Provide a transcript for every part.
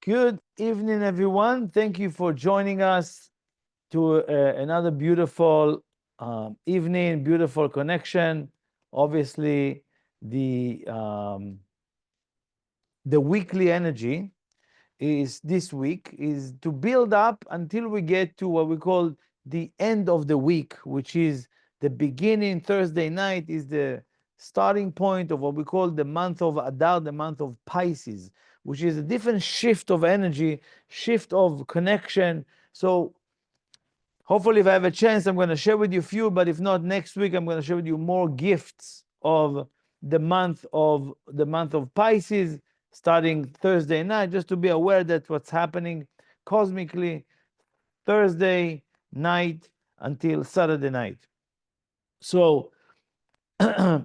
Good evening, everyone. Thank you for joining us to another beautiful evening, beautiful connection. Obviously, the um, the weekly energy is this week is to build up until we get to what we call the end of the week, which is the beginning. Thursday night is the starting point of what we call the month of Adar, the month of Pisces, which is a different shift of energy, shift of connection. So hopefully if I have a chance, I'm going to share with you a few, but if not, next week I'm going to share with you more gifts of the month of Pisces, starting Thursday night, just to be aware that what's happening cosmically Thursday night until Saturday night. So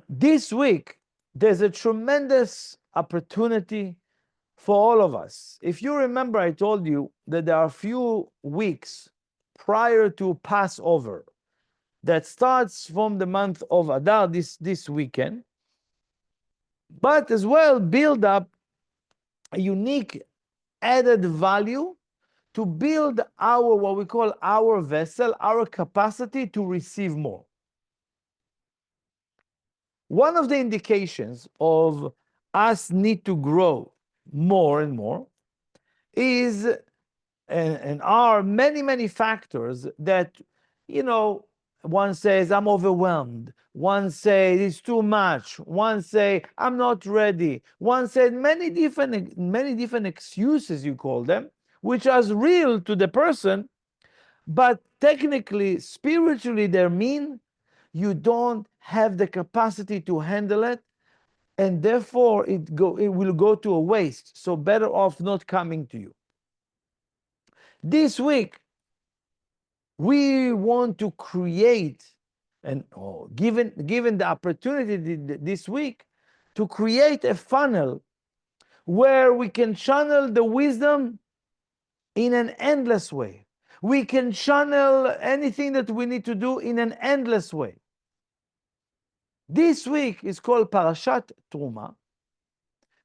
this week, there's a tremendous opportunity for all of us. If you remember, I told you that there are a few weeks prior to Passover that starts from the month of Adar, this weekend, but as well build up a unique added value to build our, what we call our vessel, our capacity to receive more. One of the indications of us need to grow more and more is, and are many factors that, one says I'm overwhelmed, one says it's too much, one say I'm not ready, one said many different excuses, you call them, which are real to the person, but technically, spiritually, they mean you don't have the capacity to handle it, and therefore it will go to a waste. So better off not coming to you. This week, we want to create, and given the opportunity this week, to create a funnel where we can channel the wisdom in an endless way. We can channel anything that we need to do in an endless way. This week is called Parashat Truma,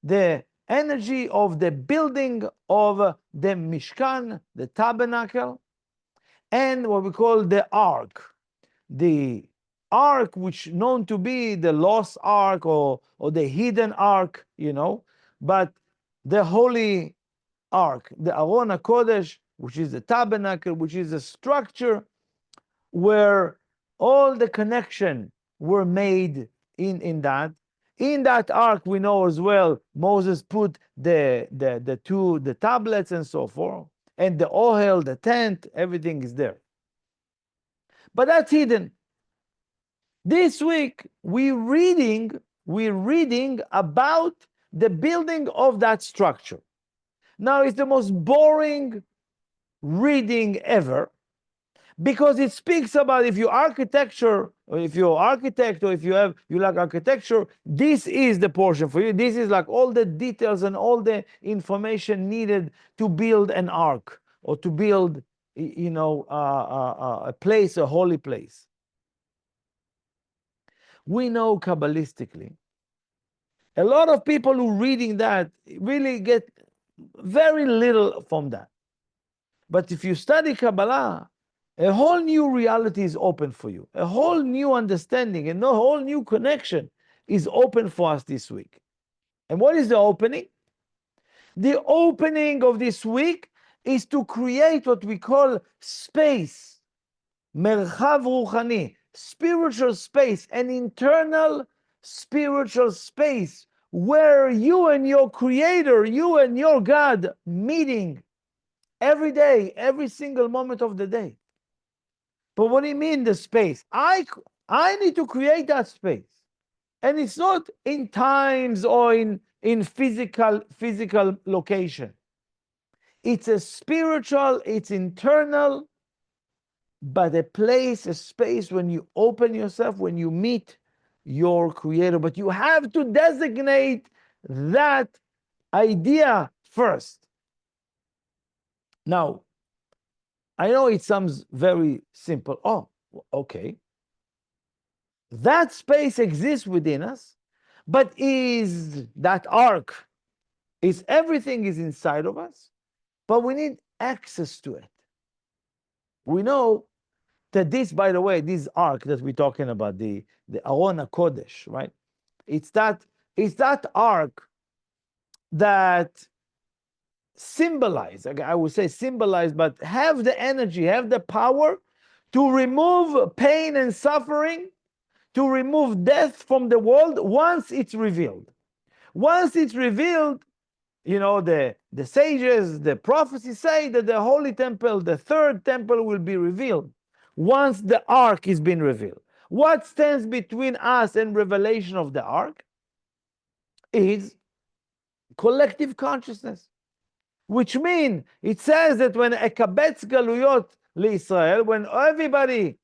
the energy of the building of the Mishkan, the tabernacle, and what we call the Ark. The Ark, which known to be the Lost Ark or the hidden Ark, but the Holy Ark, the Aron HaKodesh, which is the tabernacle, which is a structure where all the connection were made in that. In that ark, we know as well, Moses put the tablets and so forth, and the ohel, the tent, everything is there. But that's hidden. This week, we're reading about the building of that structure. Now, it's the most boring reading ever, because it speaks about if you're architecture, or if you're architect, or if you like architecture, this is the portion for you. This is like all the details and all the information needed to build an ark, or to build, a place, a holy place. We know Kabbalistically, a lot of people who reading that really get very little from that. But if you study Kabbalah, a whole new reality is open for you. A whole new understanding and a whole new connection is open for us this week. And what is the opening? The opening of this week is to create what we call space, merchav ruchani, spiritual space, an internal spiritual space where you and your Creator, you and your God meeting every day, every single moment of the day. But what do you mean the space? I need to create that space. And it's not in times or in physical location. It's a spiritual, it's internal, but a place, a space when you open yourself, when you meet your Creator. But you have to designate that idea first. Now, I know it sounds very simple. Oh, okay. That space exists within us, but is that ark, is everything is inside of us? but we need access to it. We know that this, by the way, this ark that we're talking about, the Aron HaKodesh, right? It's that ark that symbolize, I would say symbolize, but have the energy, have the power to remove pain and suffering, to remove death from the world once it's revealed. Once it's revealed, you know, the sages, the prophecies say that the holy temple, the third temple, will be revealed once the ark is being revealed. What stands between us and revelation of the ark is collective consciousness, which means it says that when ekabetz galuyot l'Israel, when everybody,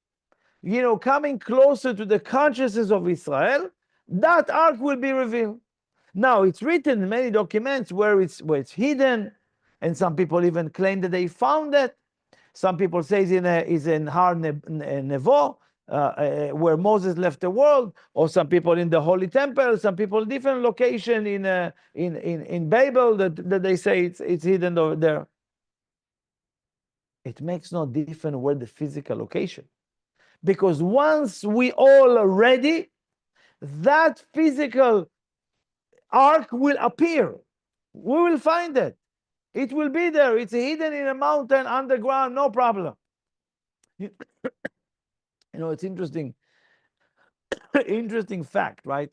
you know, coming closer to the consciousness of Israel, that ark will be revealed. Now, it's written in many documents where it's hidden, and some people even claim that they found it. Some people say it's in Har Nevo, where Moses left the world, or some people in the Holy Temple, some people different location in Babel that they say it's hidden over there. It makes no difference where the physical location, because once we all are ready, that physical ark will appear. We will find it. It will be there. It's hidden in a mountain underground, no problem. You know, it's interesting. Interesting fact, right?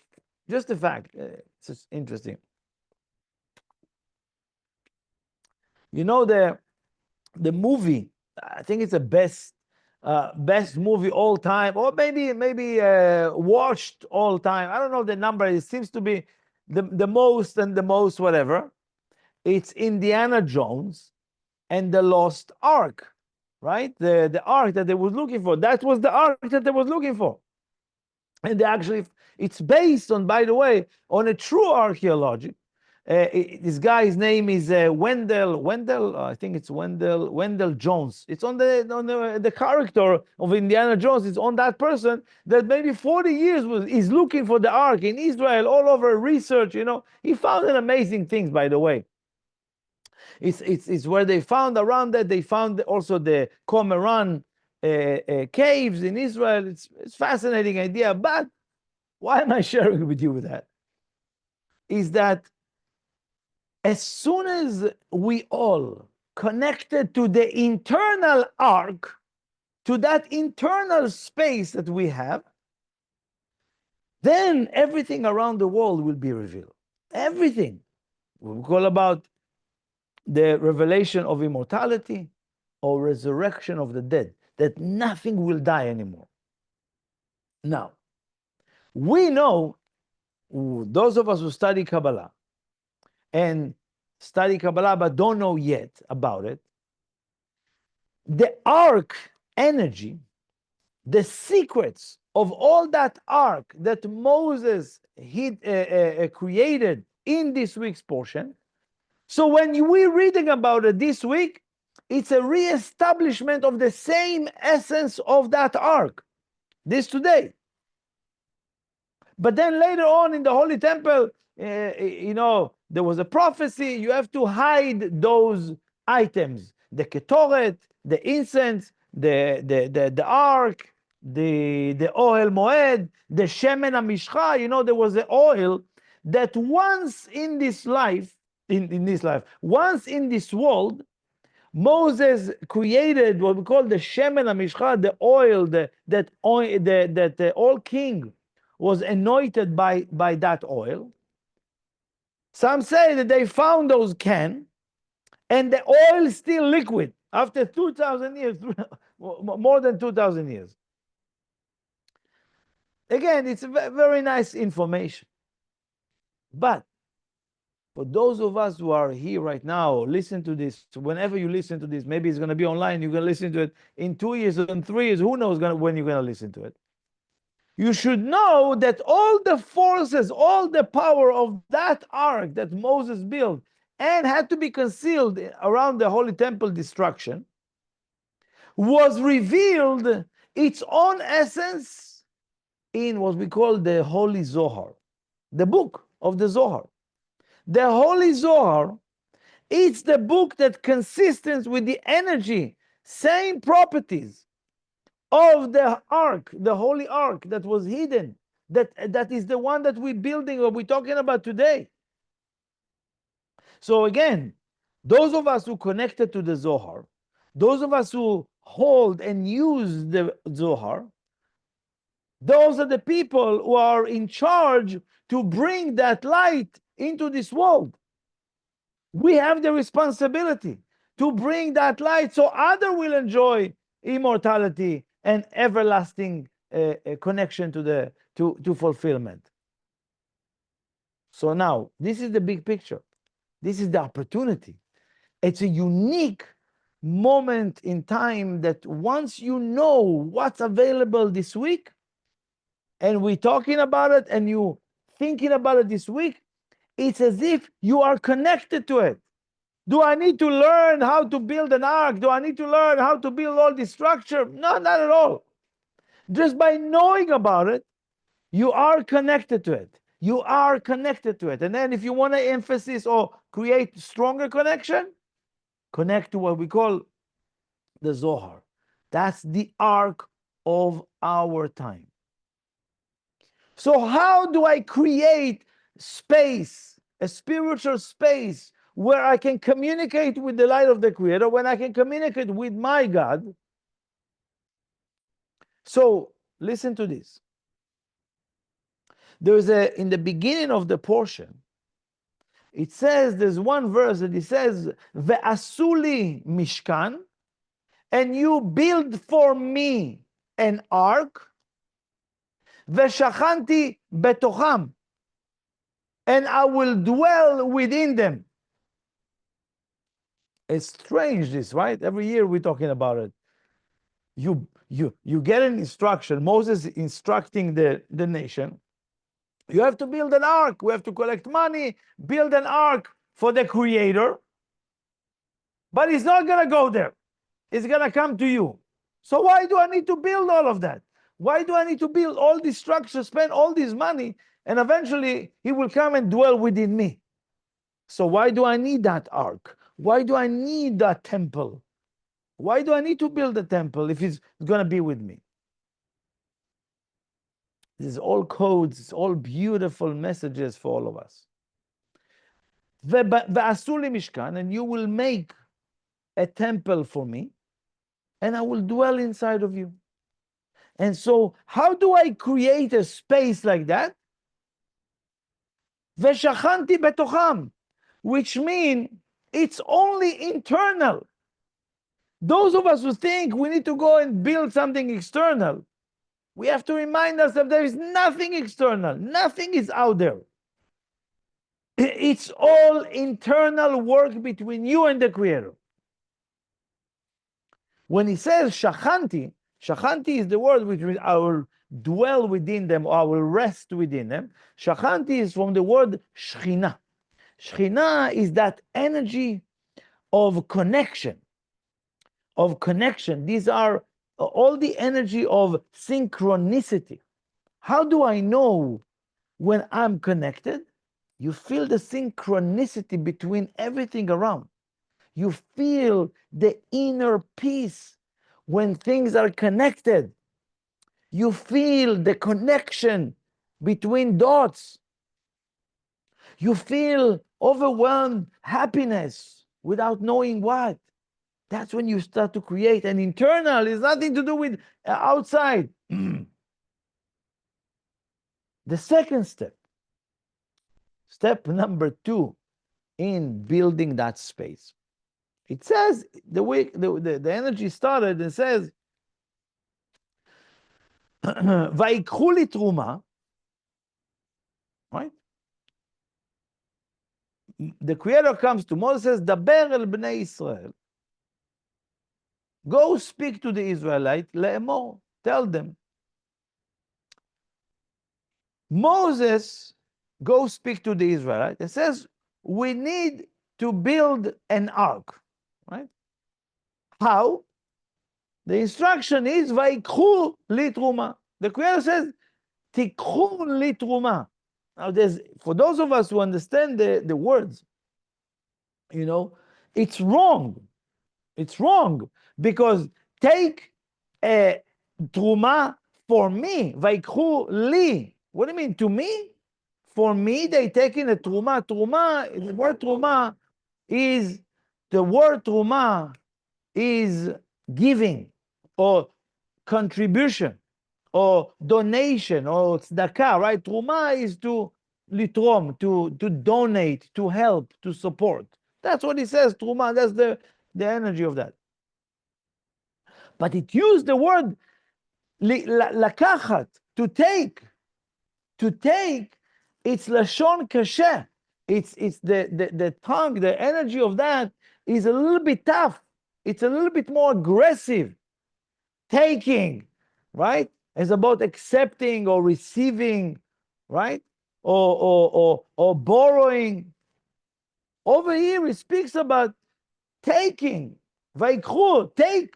Just a fact. It's just interesting. You know, the movie, I think it's the best movie all time, or maybe watched all time. I don't know the number. It seems to be the most and the most whatever. It's Indiana Jones and the Lost Ark, right? The ark that they was looking for. That was the ark that they was looking for. And they actually, it's based on, by the way, on a true archaeology. This guy's name is Wendell. I think it's Wendell Jones. It's on the character of Indiana Jones. It's on that person that maybe 40 years is looking for the ark in Israel, all over research. You know, he found an amazing things, by the way. It's where they found around that they found also the Qumran caves in Israel. It's fascinating idea. But why am I sharing with you with that? Is that as soon as we all connected to the internal ark, to that internal space that we have, then everything around the world will be revealed. Everything. We call about the revelation of immortality or resurrection of the dead, that nothing will die anymore. Now, we know, those of us who study Kabbalah and study Kabbalah but don't know yet about it, the ark energy, the secrets of all that ark that Moses created in this week's portion. So when we're reading about it this week, it's a re-establishment of the same essence of that ark, this today. But then later on in the Holy Temple, you know, there was a prophecy, you have to hide those items, the ketoret, the incense, the ark, the ohel moed, the shemen hamishcha. You know, there was the oil that once in this life, once in this world, Moses created what we call the shemen hamishcha, the oil, that all king was anointed by that oil. Some say that they found those cans, and the oil is still liquid after 2,000 years, more than 2,000 years. Again, it's very nice information. But for those of us who are here right now, listen to this. Whenever you listen to this, maybe it's going to be online. You're going to listen to it in 2 years or in 3 years. Who knows when you're going to listen to it? You should know that all the forces, all the power of that ark that Moses built and had to be concealed around the Holy Temple destruction was revealed its own essence in what we call the Holy Zohar, the book of the Zohar. The Holy Zohar It's the book that consistent with the energy, same properties of the ark, the holy ark that was hidden. That is the one that we're building or we're talking about today. So again, those of us who connected to the Zohar, those of us who hold and use the Zohar, those are the people who are in charge to bring that light into this world. We have the responsibility to bring that light so others will enjoy immortality and everlasting connection to fulfillment. So now, this is the big picture. This is the opportunity. It's a unique moment in time that once you know what's available this week, and we're talking about it, and you thinking about it this week, it's as if you are connected to it. Do I need to learn how to build an ark? Do I need to learn how to build all this structure? No, not at all. Just by knowing about it, you are connected to it. You are connected to it. And then if you want to emphasize or create stronger connection, connect to what we call the Zohar. That's the ark of our time. So how do I create space, a spiritual space, where I can communicate with the light of the Creator, when I can communicate with my God? So listen to this. There's in the beginning of the portion, it says, there's one verse that it says, Ve'asuli mishkan, and you build for me an ark, Ve'shachanti betocham, and I will dwell within them. It's strange this, right? Every year we're talking about it. You get an instruction, Moses instructing the nation. You have to build an ark. We have to collect money, build an ark for the Creator. But he's not going to go there. It's going to come to you. So why do I need to build all of that? Why do I need to build all these structures, spend all this money, and eventually he will come and dwell within me? So why do I need that ark? Why do I need that temple? Why do I need to build a temple if he's going to be with me? This is all codes, it's all beautiful messages for all of us. Ve'asuli mishkan, and you will make a temple for me, and I will dwell inside of you. And so, how do I create a space like that? Ve'shachanti betocham, which means it's only internal. Those of us who think we need to go and build something external, we have to remind ourselves there is nothing external. Nothing is out there. It's all internal work between you and the Creator. When he says shachanti, shachanti is the word which means I will dwell within them, or I will rest within them. Shachanti is from the word shechina. Shechina is that energy of connection. Of connection. These are all the energy of synchronicity. How do I know when I'm connected? You feel the synchronicity between everything around. You feel the inner peace when things are connected. You feel the connection between dots. You feel overwhelmed happiness without knowing what. That's when you start to create an internal. It's nothing to do with outside. The second step, step number 2 in building that space. It says, the energy started and says, Vaikhu li truma, right? The Creator comes to Moses, says, Daber el bnei Israel. Go speak to the Israelites, le'emor, tell them. Moses, go speak to the Israelites. It says, we need to build an ark, right? How? The instruction is, Vaikhu li truma. The Creator says, Tikhu li truma. Now, for those of us who understand the words, You know, it's wrong. It's wrong because take a truma for me, vaikhu li. What do you mean to me? For me, they take in a truma. Truma, the word truma is giving or contribution or donation or tzedakah, right? Truma is to litrom, to donate, to help, to support. That's what it says, truma. That's the energy of that. But it used the word לקחת, to take. To take, it's lashon kashe. It's the tongue, the energy of that is a little bit tough. It's a little bit more aggressive. Taking, right? It's about accepting or receiving, right? Or borrowing. Over here, it speaks about taking. Vaikhu, take.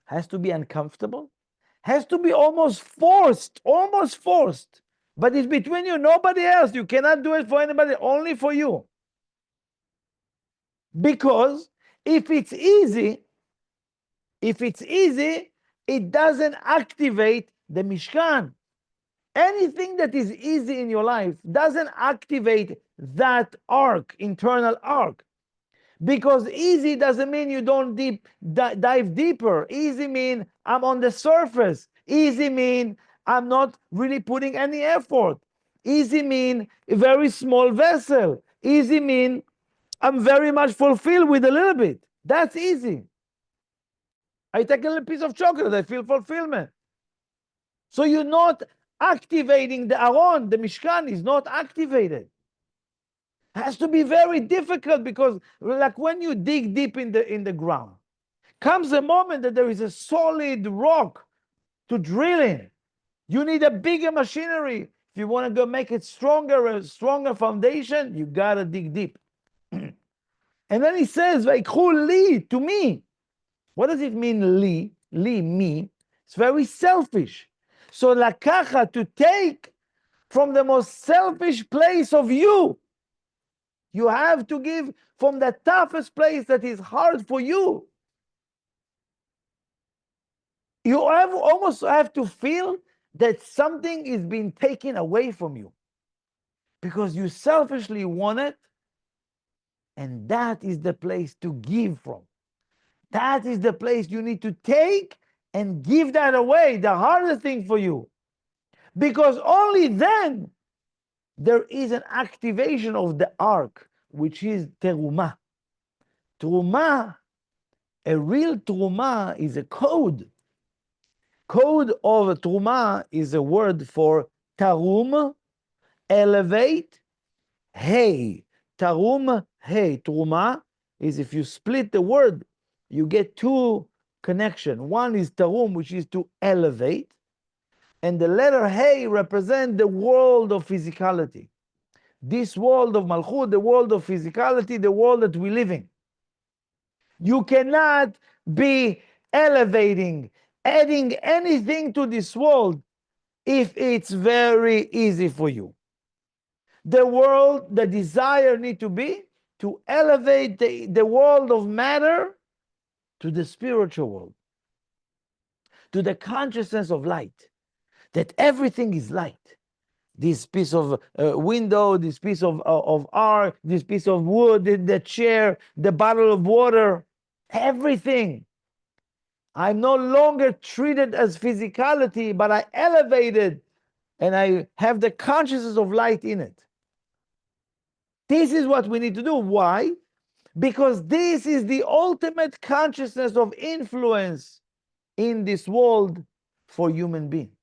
Has to be uncomfortable. Has to be almost forced. But it's between you, nobody else. You cannot do it for anybody, only for you. Because if it's easy, it doesn't activate the Mishkan. Anything that is easy in your life doesn't activate that ark, internal ark. Because easy doesn't mean you don't dive deeper. Easy mean I'm on the surface. Easy mean I'm not really putting any effort. Easy mean a very small vessel. Easy mean I'm very much fulfilled with a little bit. That's easy. I take a little piece of chocolate, I feel fulfillment. So you're not activating the Aron, the Mishkan is not activated. Has to be very difficult because like when you dig deep in the ground, comes a moment that there is a solid rock to drill in. You need a bigger machinery. If you want to go make it stronger, a stronger foundation, you gotta dig deep. And then he says, "Vaikhu li," to me. What does it mean, li? Li, me. It's very selfish. So lakacha, to take from the most selfish place of you. You have to give from the toughest place that is hard for you. You almost have to feel that something is being taken away from you because you selfishly want it, and that is the place to give from. That is the place you need to take and give that away, the hardest thing for you. Because only then there is an activation of the ark, which is teruma. Teruma, a real teruma is a code. Code of teruma is a word for tarum, elevate, hey. Tarum, hey. Teruma is if you split the word, you get two connections. One is tarum, which is to elevate, and the letter hey represents the world of physicality. This world of Malchut, the world of physicality, the world that we live in. You cannot be elevating, adding anything to this world if it's very easy for you. The world, the desire need to be to elevate the world of matter to the spiritual world, to the consciousness of light, that everything is light. This piece of window, this piece of art, this piece of wood, the chair, the bottle of water, everything. I'm no longer treated as physicality, but I elevated and I have the consciousness of light in it. This is what we need to do. Why? Because this is the ultimate consciousness of influence in this world for human beings.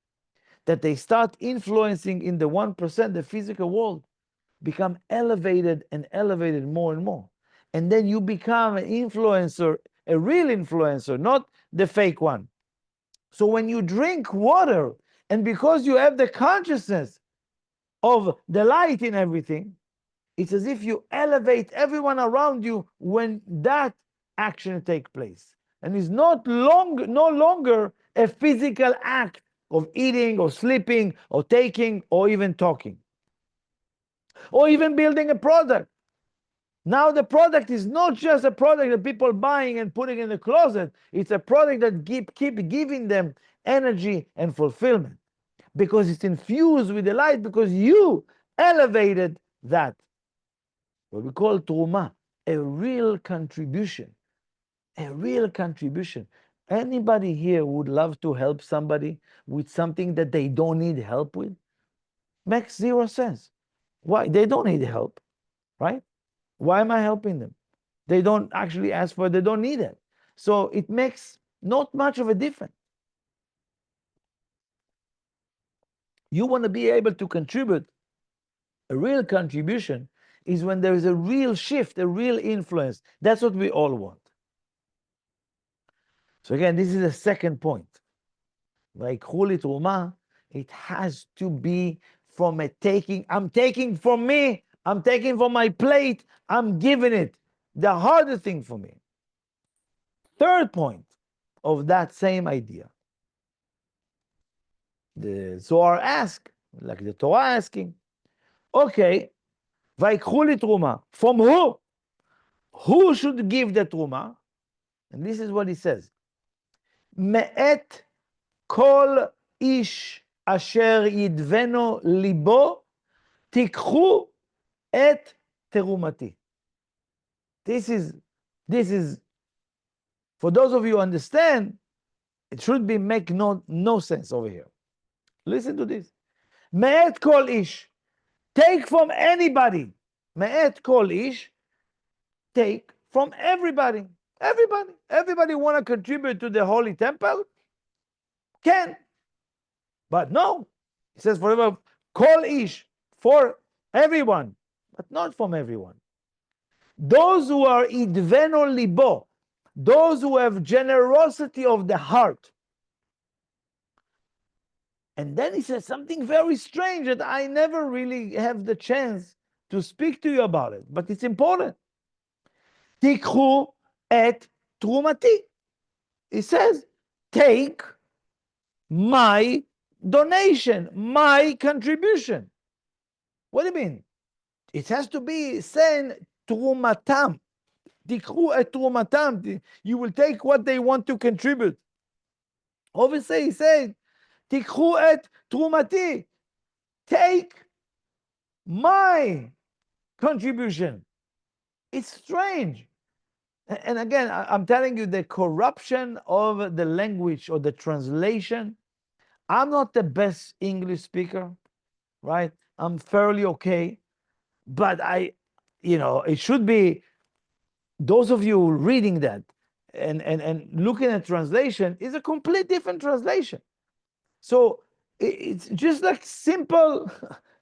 That they start influencing in the 1%, the physical world, become elevated and elevated more and more. And then you become an influencer, a real influencer, not the fake one. So when you drink water, and because you have the consciousness of the light in everything, it's as if you elevate everyone around you when that action takes place. And it's no longer a physical act of eating or sleeping or taking or even talking or even building a product. Now the product is not just a product that people buying and putting in the closet. It's a product that keep giving them energy and fulfillment because it's infused with the light, because you elevated that. What we call truma, a real contribution. A real contribution. Anybody here would love to help somebody with something that they don't need help with? Makes zero sense. Why? They don't need help, right? Why am I helping them? They don't actually ask for it, they don't need it. So it makes not much of a difference. You want to be able to contribute. A real contribution is when there is a real shift, a real influence. That's what we all want. So again, this is the second point. Like Chuli Truma, it has to be from a taking. I'm taking from me, I'm taking from my plate, I'm giving it. The hardest thing for me. Third point of that same idea. The Zohar asks, like the Torah asking, okay, Vaikhu li Truma. From who? Who should give the Truma? And this is what he says. Me'et kol ish asher yidveno libo tikhu et terumati. This is, for those of you who understand, it should be make no sense over here. Listen to this. Me'et kol ish. Take from anybody. Me'et kol ish. Take from everybody. Everybody want to contribute to the holy temple? Can. But no. It says forever, kol ish, for everyone, but not from everyone. Those who are idveno libo, those who have generosity of the heart. And then he says something very strange that I never really have the chance to speak to you about it, but it's important. Tikhu et trumati. He says, take my donation, my contribution. What do you mean? It has to be saying trumatam. Tikhu et trumatam. You will take what they want to contribute. Obviously, he said, tikhu et trumati. Take my contribution. It's strange. And again, I'm telling you, the corruption of the language or the translation. I'm not the best English speaker, right? I'm fairly okay. But it should be, those of you reading that and looking at translation is a complete different translation. So it's just like simple,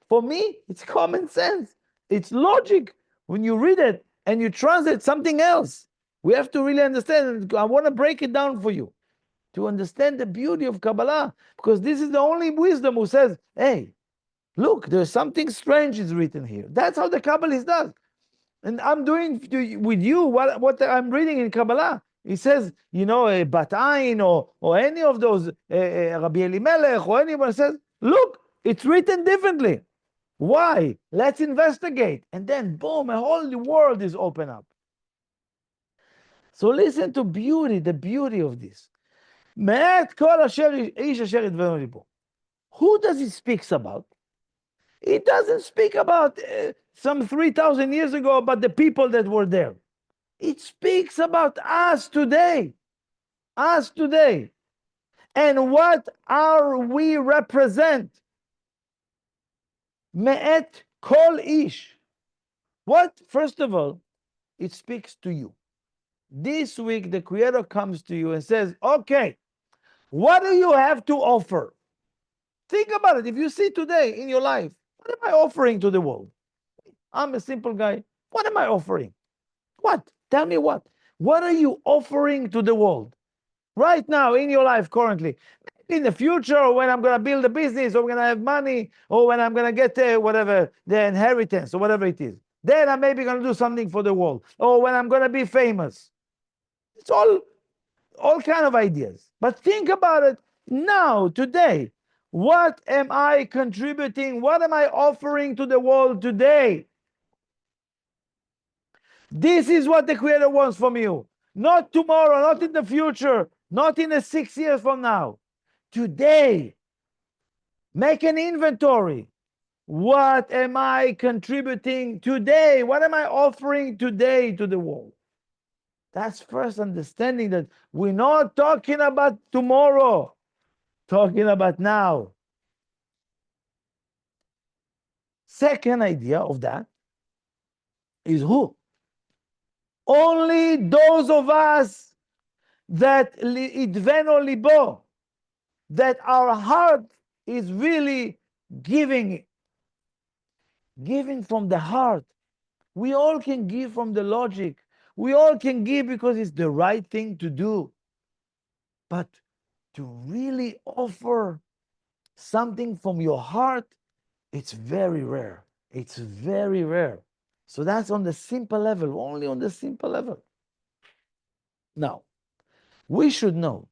for me, it's common sense. It's logic. When you read it and you translate something else, we have to really understand. I want to break it down for you to understand the beauty of Kabbalah, because this is the only wisdom who says, hey, look, there's something strange is written here. That's how the Kabbalist does. And I'm doing with you what I'm reading in Kabbalah. He says, Batayin or any of those, Rabbi Elimelech or anyone says, look, it's written differently. Why? Let's investigate. And then, boom, a whole world is open up. So listen to the beauty of this. Who does he speak about? He doesn't speak about some 3,000 years ago about the people that were there. It speaks about us today. Us today. And what are we represent? Me'et kol ish. What? First of all, it speaks to you. This week, the Creator comes to you and says, okay, what do you have to offer? Think about it. If you see today in your life, what am I offering to the world? I'm a simple guy. What am I offering? What? Tell me what. What are you offering to the world? Right now, in your life, currently. In the future, when I'm going to build a business, or when I have money, or when I'm going to get whatever, the inheritance, or whatever it is. Then I'm maybe going to do something for the world. Or when I'm going to be famous. It's all kind of ideas. But think about it now, today. What am I contributing? What am I offering to the world today? This is what the Creator wants from you. Not tomorrow, not in the future, not in the 6 years from now. Today, make an inventory. What am I contributing today? What am I offering today to the world? That's first understanding that we're not talking about tomorrow, talking about now. Second idea of that is who? Only those of us that idveno libo, that our heart is really giving from the heart. We all can give from the logic. We all can give because it's the right thing to do. But to really offer something from your heart, it's very rare. It's very rare. So that's on the simple level, only on the simple level. Now, we should know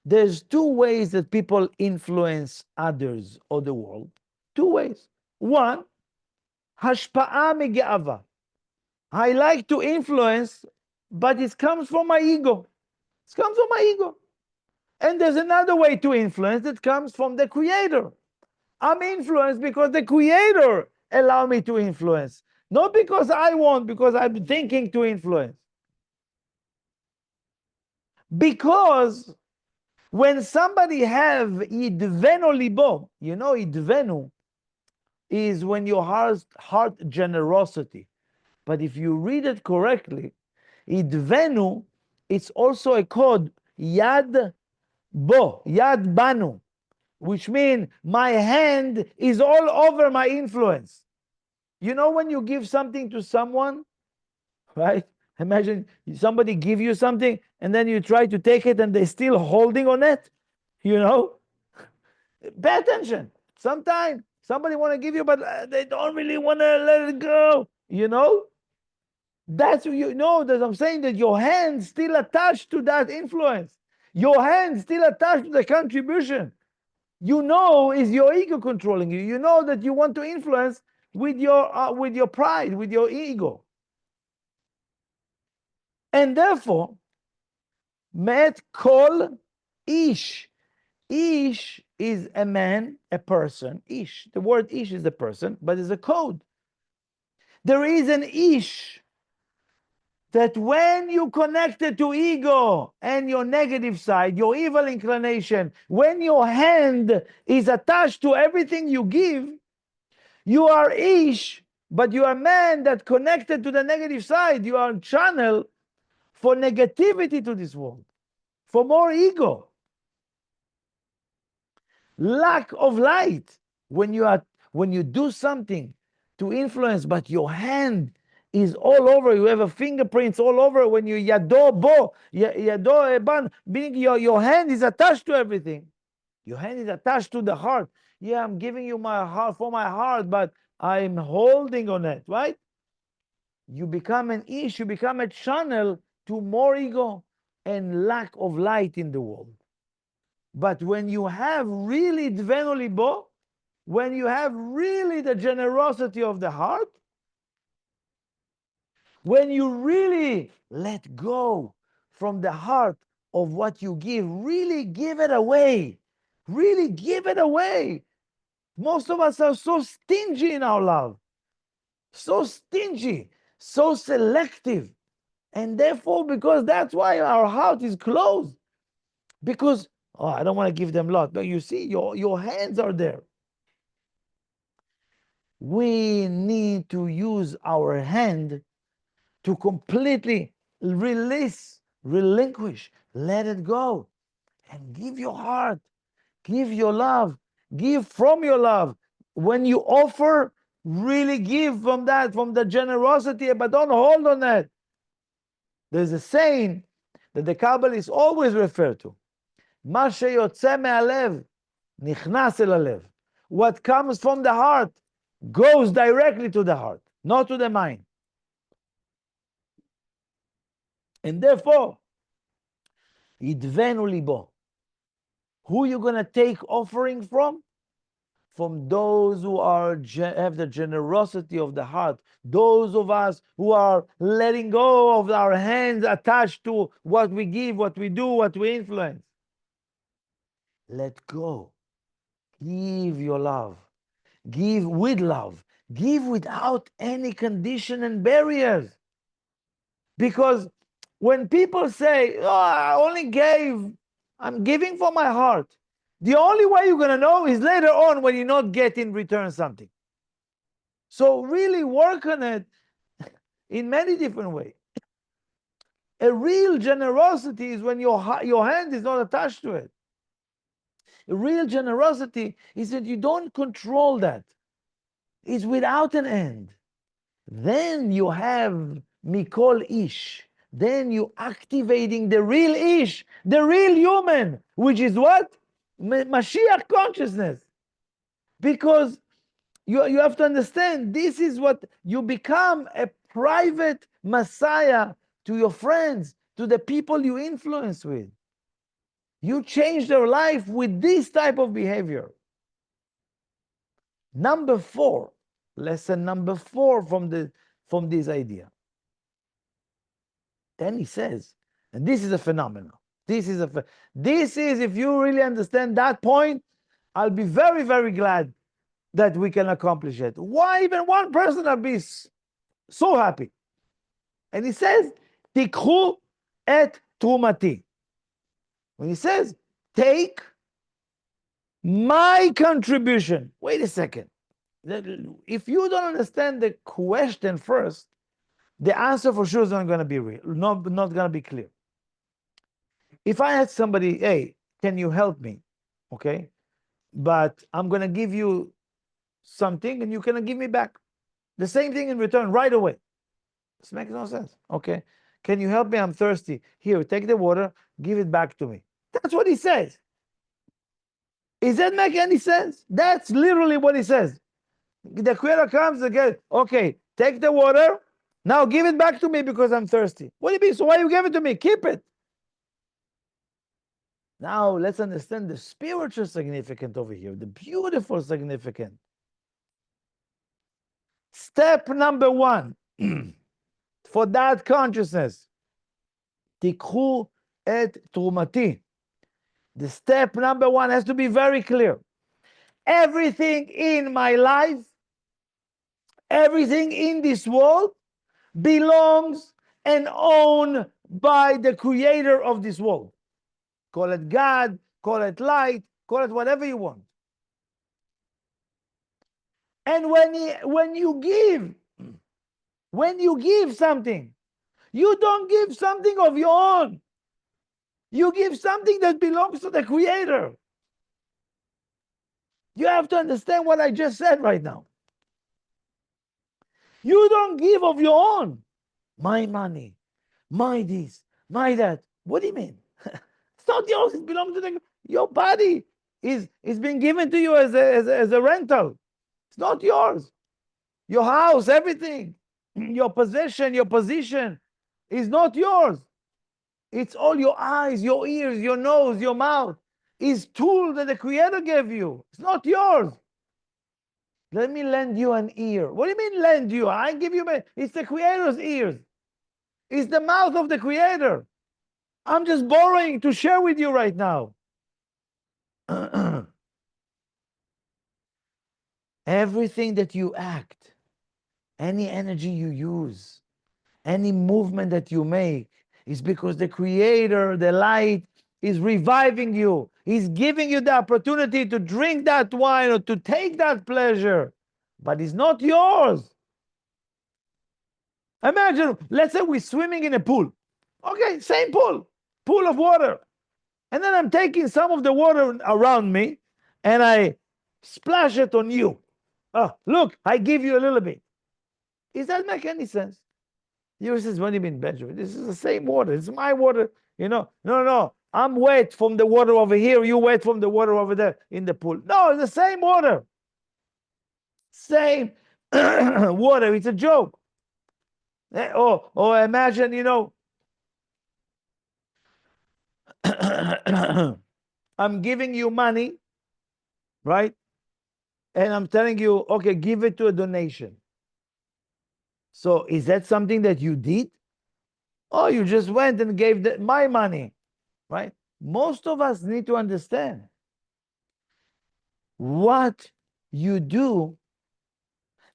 there's two ways that people influence others or the world. Two ways. One, hashpa'a mege'ava. I like to influence, but it comes from my ego. It comes from my ego. And there's another way to influence that comes from the Creator. I'm influenced because the Creator allow me to influence, not because I want, because I'm thinking to influence. Because when somebody have idvenu libo, you know, idvenu is when your heart generosity. But if you read it correctly, idvenu, it's also a code, yad bo, yad banu, which means my hand is all over my influence. You know, when you give something to someone, right? Imagine somebody give you something and then you try to take it and they're still holding on it, you know? Pay attention. Sometimes somebody want to give you, but they don't really want to let it go, you know? That's, you know, that I'm saying that your hand still attached to that influence. Your hand still attached to the contribution. You know, is your ego controlling you. You know that you want to influence with your pride, with your ego. And therefore, met kol ish. Ish is a man, a person. Ish. The word ish is a person, but it's a code. There is an ish that when you connected to ego and your negative side, your evil inclination, when your hand is attached to everything you give, you are ish, but you are man that connected to the negative side. You are channel for negativity to this world, for more ego. Lack of light. When you do something to influence, but your hand is all over, you have a fingerprints all over. When you yado bo, yado eban, being your hand is attached to everything. Your hand is attached to the heart. Yeah, I'm giving you my heart for my heart, but I'm holding on it, right? You become an ish, you become a channel to more ego and lack of light in the world. But when you have really dvenu libo, when you have really the generosity of the heart, when you really let go from the heart of what you give, really give it away. Really give it away. Most of us are so stingy in our love, so stingy, so selective. And therefore, because that's why our heart is closed. Because, oh, I don't want to give them a lot. But you see, your hands are there. We need to use our hand to completely release, relinquish, let it go, and give your heart, give your love, give from your love. When you offer, really give from that, from the generosity, but don't hold on it. There's a saying that the Kabbalists always refer to. מה שיוצא מהלב נכנס אל הלב. What comes from the heart goes directly to the heart, not to the mind. And therefore, idvenu libo. Who you going to take offering from? from those who have the generosity of the heart, those of us who are letting go of our hands attached to what we give, what we do, what we influence. Let go. Give your love. Give with love. Give without any condition and barriers. Because when people say, oh, I only gave, I'm giving from my heart, the only way you're going to know is later on when you not get in return something. So really work on it in many different ways. A real generosity is when your hand is not attached to it. A real generosity is that you don't control that. It's without an end. Then you have Mikol Ish. Then you activating the real Ish, the real human, which is what? Mashiach consciousness. Because you have to understand, this is what you become, a private Messiah to your friends, to the people you influence with. You change their life with this type of behavior. Number 4, lesson number 4 from this idea. Then he says, and this is a phenomenon. This is, if you really understand that point, I'll be very, very glad that we can accomplish it. Why even one person will be so happy? And he says, Tikhu et trumati. When he says, take my contribution. Wait a second. If you don't understand the question first, the answer for sure is not going to be real, not going to be clear. If I had somebody, hey, can you help me? Okay, but I'm going to give you something and you're going to give me back the same thing in return right away. This makes no sense. Okay, can you help me? I'm thirsty. Here, take the water, give it back to me. That's what he says. Does that make any sense? That's literally what he says. The creator comes again, okay, take the water, now give it back to me because I'm thirsty. What do you mean? So why you give it to me? Keep it. Now let's understand the spiritual significance over here, the beautiful significance. Step number 1 for that consciousness, tikhu et trumati. The step number 1 has to be very clear. Everything in my life, everything in this world belongs and owned by the creator of this world. Call it God, call it light, call it whatever you want. And when you give something, you don't give something of your own. You give something that belongs to the creator. You have to understand what I just said right now. You don't give of your own. My money, my this, my that. What do you mean? It's not yours. It belongs to your body. Is being given to you as a rental. It's not yours. Your house, everything, your possession, your position is not yours. It's all your eyes, your ears, your nose, your mouth. Is tool that the creator gave you. It's not yours. Let me lend you an ear. What do you mean lend you? I give you it's the creator's ears. It's the mouth of the creator. I'm just borrowing to share with you right now. Everything that you act, any energy you use, any movement that you make is because the creator, the light, is reviving you. He's giving you the opportunity to drink that wine or to take that pleasure, but it's not yours. Imagine, let's say we're swimming in a pool. Okay, same pool of water. And then I'm taking some of the water around me and I splash it on you. Oh, look, I give you a little bit. Does that make any sense? You says, what do you mean, Benjamin? This is the same water. It's my water. No. I'm wet from the water over here. You wet from the water over there in the pool. No, it's the same water. Same water. It's a joke. Or imagine, I'm giving you money, right? and I'm telling you, okay, give it to a donation. So is that something that you did? Oh, you just went and gave my money, right? Most of us need to understand what you do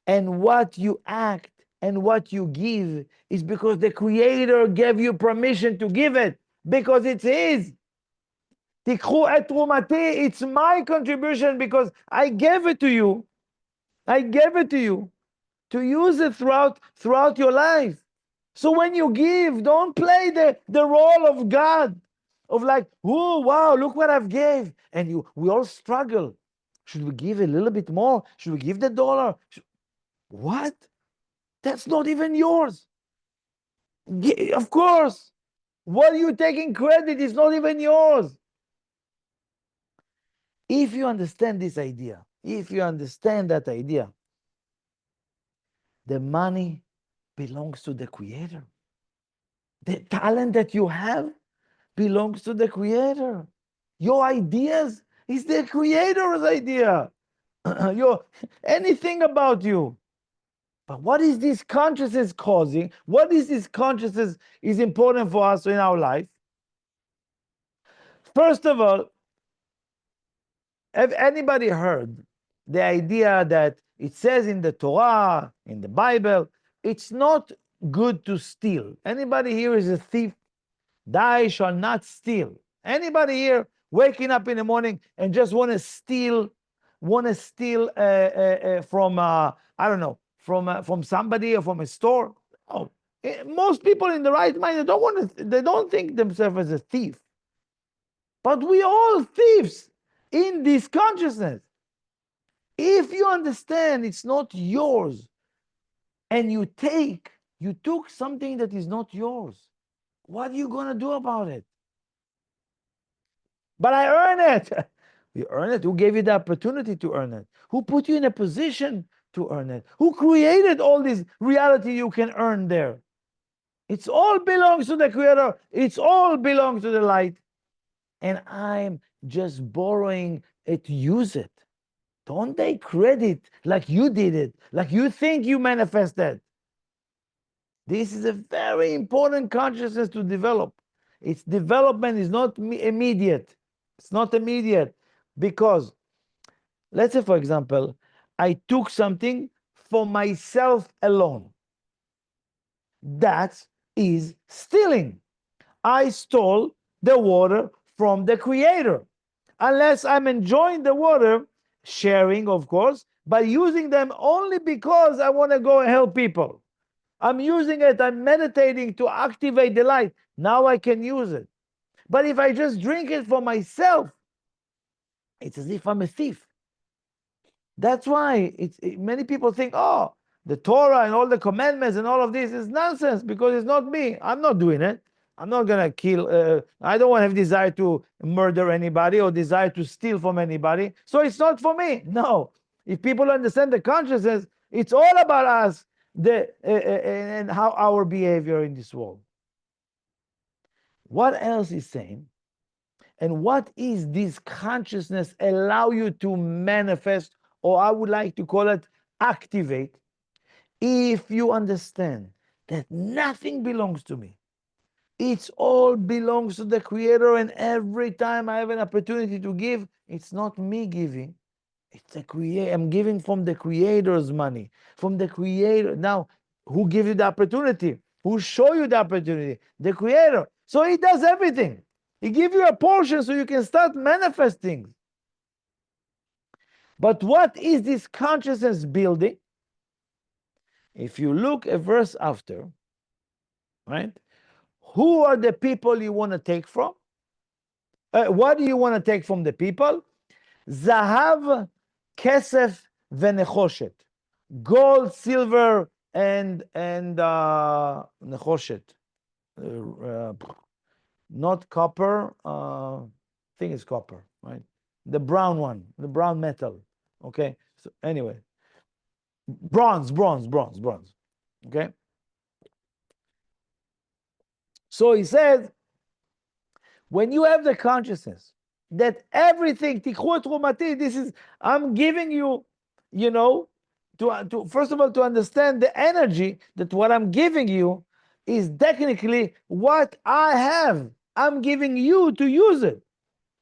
and what you act and what you give is because the Creator gave you permission to give it, because it's His. תיקחו את תרומתי, it's my contribution because I gave it to you. I gave it to you to use it throughout your life. So when you give, don't play the role of God, of like, oh, wow, look what I've gave. And we all struggle. Should we give a little bit more? Should we give the dollar? What? That's not even yours. Of course. What are you taking credit? It's not even yours. If you understand this idea, if you understand that idea, the money belongs to the Creator. The talent that you have belongs to the Creator. Your ideas is the Creator's idea. Anything about you. But what is this consciousness causing? What is this consciousness is important for us in our life? First of all, have anybody heard the idea that it says in the Torah, in the Bible, it's not good to steal? Anybody here is a thief? Thou shalt not steal. Anybody here waking up in the morning and just want to steal from I don't know, from somebody or from a store? Oh, most people in the right mind, they don't think themselves as a thief. But we all thieves in this consciousness. If you understand it's not yours, and you took something that is not yours, what are you going to do about it? But I earn it. You earn it. Who gave you the opportunity to earn it? Who put you in a position to earn it? Who created all this reality you can earn there? It all belongs to the Creator. It all belongs to the light. And I'm just borrowing it to use it. Don't take credit like you did it, like you think you manifested. This is a very important consciousness to develop. Its development is not immediate. It's not immediate because, let's say, for example, I took something for myself alone. That is stealing. I stole the water from the Creator. Unless I'm enjoying the water, sharing, of course, but using them only because I want to go and help people. I'm using it, I'm meditating to activate the light. Now I can use it. But if I just drink it for myself, it's as if I'm a thief. That's why many people think, oh, the Torah and all the commandments and all of this is nonsense because it's not me. I'm not doing it. I'm not going to kill. I don't want to have desire to murder anybody or desire to steal from anybody. So it's not for me. No. If people understand the consciousness, it's all about us and how our behavior in this world. What else is saying? And what is this consciousness allow you to manifest, or I would like to call it activate, if you understand that nothing belongs to me. It all belongs to the Creator, and every time I have an opportunity to give, it's not me giving. It's the Creator. I'm giving from the Creator's money, from the Creator. Now, who gives you the opportunity? Who show you the opportunity? The Creator. So He does everything. He gives you a portion so you can start manifesting. But what is this consciousness building? If you look a verse after, right? Who are the people you want to take from? What do you want to take from the people? Zahav, kesef, venechoshet. Gold, silver, and nechoshet. Not copper. I think it's copper, right? The brown one, the brown metal. Okay. So anyway, bronze. Okay. So he says, when you have the consciousness that everything, tikhu trumati, this is, I'm giving you first of all, to understand the energy that what I'm giving you is technically what I have. I'm giving you to use it.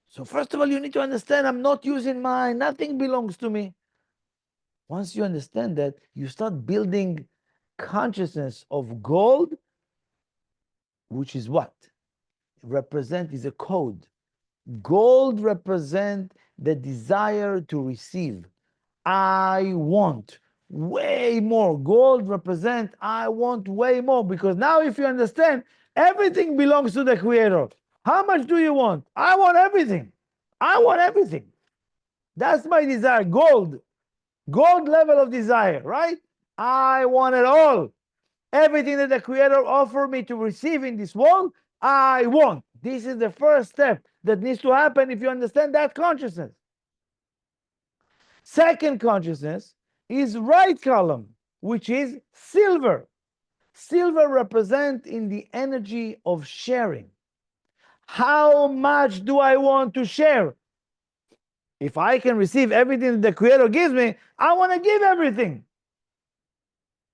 So first of all, you need to understand I'm not using mine. Nothing belongs to me. Once you understand that, you start building consciousness of gold, which is what? Represent is a code. Gold represent the desire to receive. I want way more. Gold represent I want way more, because now if you understand, everything belongs to the Creator. How much do you want? I want everything. I want everything. That's my desire. Gold level of desire, right? I want it all. Everything that the Creator offered me to receive in this world, I want. This is the first step that needs to happen if you understand that consciousness. Second consciousness is right column, which is silver. Silver represents in the energy of sharing. How much do I want to share? If I can receive everything that the Creator gives me, I want to give everything.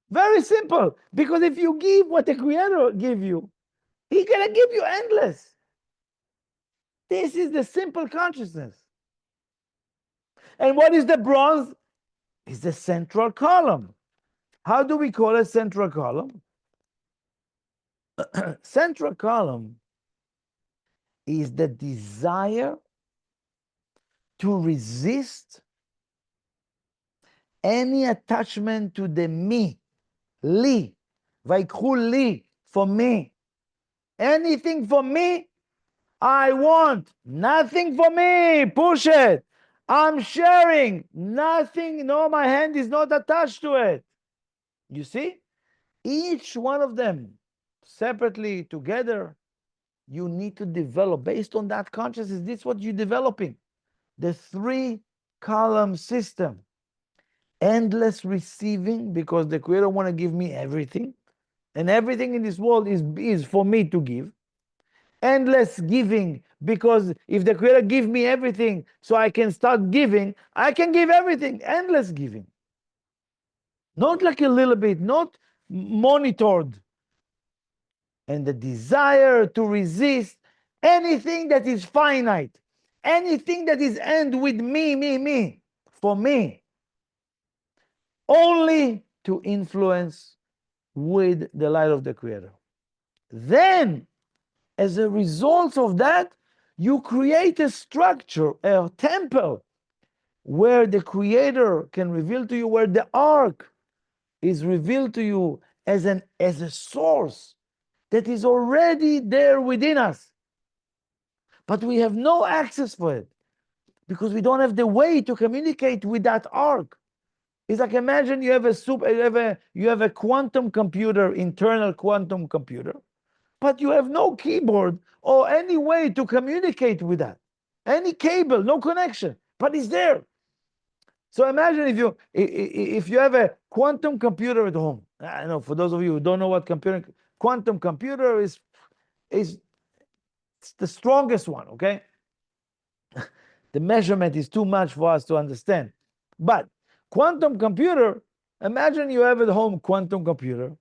Very simple. Because if you give what the Creator gives you, He's going to give you endless. This is the simple consciousness. And what is the bronze? It's the central column. How do we call it central column? Central column is the desire to resist any attachment to the me, li, vaikhu li, for me. Anything for me, I want. Nothing for me, push it. I'm sharing. Nothing, no, my hand is not attached to it. You see? Each one of them, separately, together, you need to develop. Based on that consciousness, this is what you're developing. The 3-column system. Endless receiving, because the Creator want to give me everything. And everything in this world is for me to give. Endless giving, because if the Creator give me everything so I can start giving, I can give everything. Endless giving. Not like a little bit, not monitored. And the desire to resist anything that is finite, anything that is end with me, for me. Only to influence with the light of the Creator. Then, as a result of that, you create a structure, a temple, where the Creator can reveal to you, where the Ark is revealed to you as a source that is already there within us. But we have no access for it, because we don't have the way to communicate with that Ark. It's like, imagine you have a quantum computer, internal quantum computer, but you have no keyboard or any way to communicate with that. Any cable, no connection, but it's there. So imagine if you have a quantum computer at home. I know, for those of you who don't know what quantum computer is the strongest one, okay? The measurement is too much for us to understand. But quantum computer, imagine you have at home quantum computer.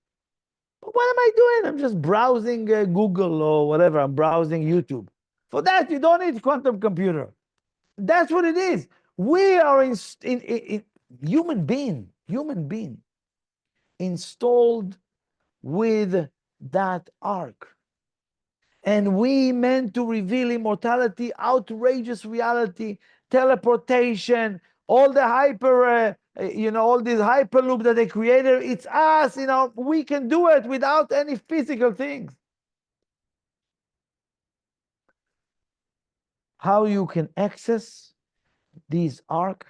But what am I doing? I'm just browsing Google or whatever. I'm browsing YouTube. For that, you don't need quantum computer. That's what it is. We are in human being installed with that ark. And we meant to reveal immortality, outrageous reality, teleportation, all the all these hyperloop that they created. It's us, we can do it without any physical things. How you can access this ark?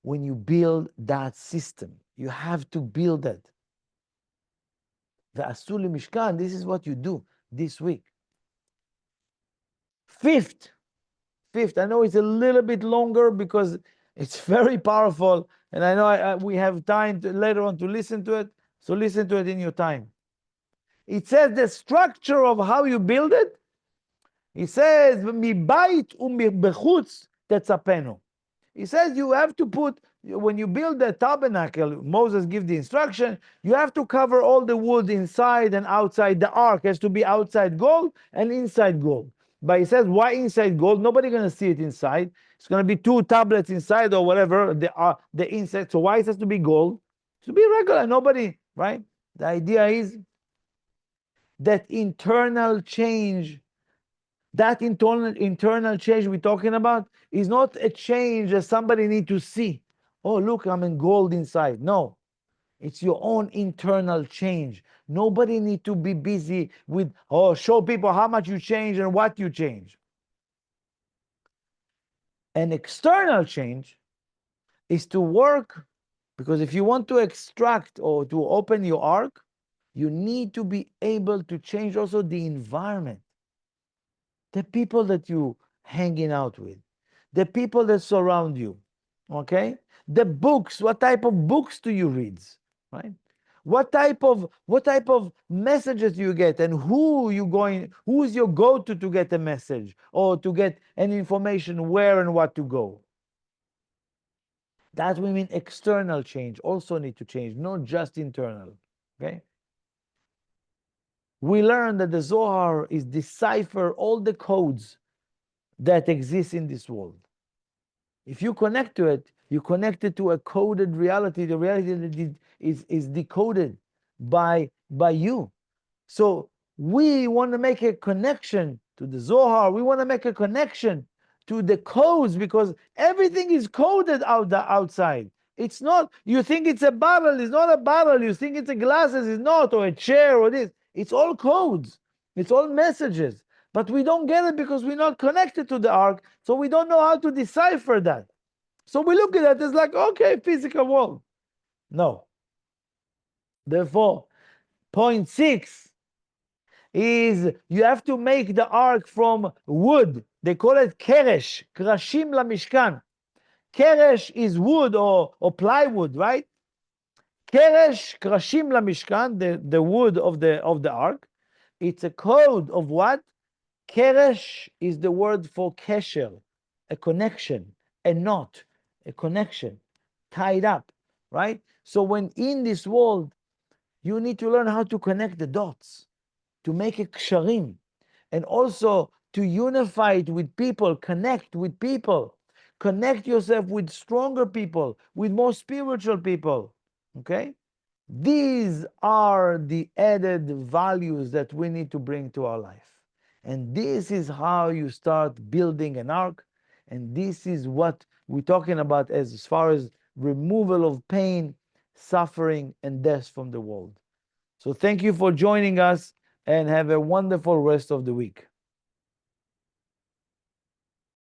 When you build that system. You have to build it. The Asuli Mishkan, this is what you do this week. Fifth, I know it's a little bit longer because it's very powerful, and I know we have time later on to listen to it, so listen to it in your time. It says the structure of how you build it. It says, מבית ומבחוץ תצפנו. He says you have to put, when you build the tabernacle, Moses gives the instruction, you have to cover all the wood inside and outside. The ark has to be outside gold and inside gold. But he says, why inside gold? Nobody's going to see it inside. It's going to be 2 tablets inside or whatever, the inside. So why it has to be gold? To be regular, nobody, right? The idea is that internal change, that internal change we're talking about is not a change that somebody need to see. Oh, look, I'm in gold inside. No, it's your own internal change. Nobody need to be busy with, oh, show people how much you change and what you change. An external change is to work, because if you want to extract or to open your ark, you need to be able to change also the environment, the people that you hanging out with, the people that surround you, okay? The books, what type of books do you read, right? What type of messages do you get, and who's your go-to to get a message or to get an information where and what to go? That we mean external change also need to change, not just internal, okay? We learn that the Zohar is decipher all the codes that exist in this world. If you connect to it, you connect it to a coded reality, the reality that is decoded by you. So we want to make a connection to the Zohar. We want to make a connection to the codes, because everything is coded outside. It's not, you think it's a bottle, it's not a bottle. You think it's a glasses, it's not, or a chair, or this. It's all codes. It's all messages. But we don't get it because we're not connected to the ark, so we don't know how to decipher that. So we look at that as like, okay, physical world. No. Therefore, point 6 is you have to make the ark from wood. They call it keresh, krashim lamishkan. Keresh is wood or plywood, right? Keresh, krashim lamishkan, the wood of the ark. It's a code of what? Keresh is the word for kesher, a connection, a knot, a connection, tied up, right? So when in this world, you need to learn how to connect the dots, to make a ksharim, and also to unify it with people, connect with people, connect yourself with stronger people, with more spiritual people, okay? These are the added values that we need to bring to our life. And this is how you start building an ark. And this is what we're talking about as far as removal of pain, suffering, and death from the world. So thank you for joining us, and have a wonderful rest of the week.